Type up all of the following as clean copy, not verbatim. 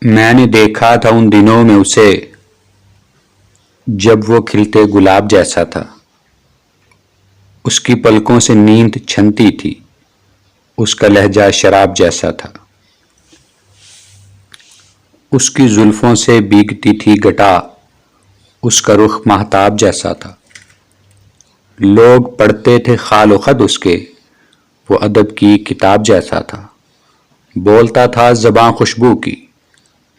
میں نے دیکھا تھا ان دنوں میں اسے جب وہ کھلتے گلاب جیسا تھا۔ اس کی پلکوں سے نیند چھنتی تھی، اس کا لہجہ شراب جیسا تھا۔ اس کی زلفوں سے بھیگتی تھی گٹا، اس کا رخ ماہتاب جیسا تھا۔ لوگ پڑھتے تھے خال و خط اس کے، وہ ادب کی کتاب جیسا تھا۔ بولتا تھا زباں خوشبو کی،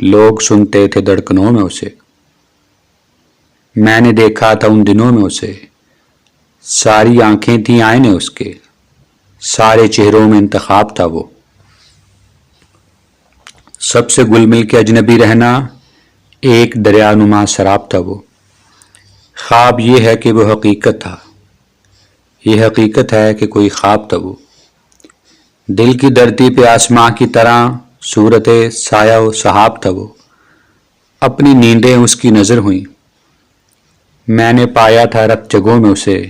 لوگ سنتے تھے دھڑکنوں میں اسے۔ میں نے دیکھا تھا ان دنوں میں اسے، ساری آنکھیں تھیں آئینے اس کے، سارے چہروں میں انتخاب تھا وہ۔ سب سے گل مل کے اجنبی رہنا، ایک دریا نما سراب تھا وہ۔ خواب یہ ہے کہ وہ حقیقت تھا، یہ حقیقت ہے کہ کوئی خواب تھا وہ۔ دل کی دھرتی پہ آسماں کی طرح صورت سایہ و سحاب تھا وہ۔ اپنی نیندیں اس کی نظر ہوئیں، میں نے پایا تھا رت جگہوں میں اسے،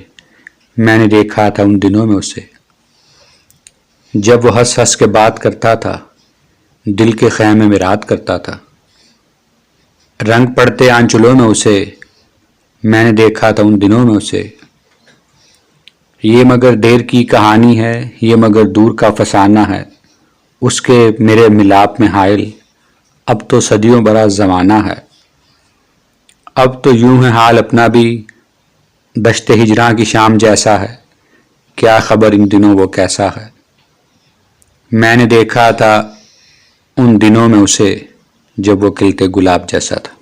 میں نے دیکھا تھا ان دنوں میں اسے۔ جب وہ ہنس ہنس کے بات کرتا تھا، دل کے خیمے میں رات کرتا تھا۔ رنگ پڑتے آنچلوں میں اسے، میں نے دیکھا تھا ان دنوں میں اسے۔ یہ مگر دیر کی کہانی ہے، یہ مگر دور کا فسانہ ہے، اس کے میرے ملاپ میں حائل اب تو صدیوں برا زمانہ ہے۔ اب تو یوں ہے حال اپنا بھی، دشت ہجراں کی شام جیسا ہے، کیا خبر ان دنوں وہ کیسا ہے۔ میں نے دیکھا تھا ان دنوں میں اسے جب وہ کھلتے گلاب جیسا تھا۔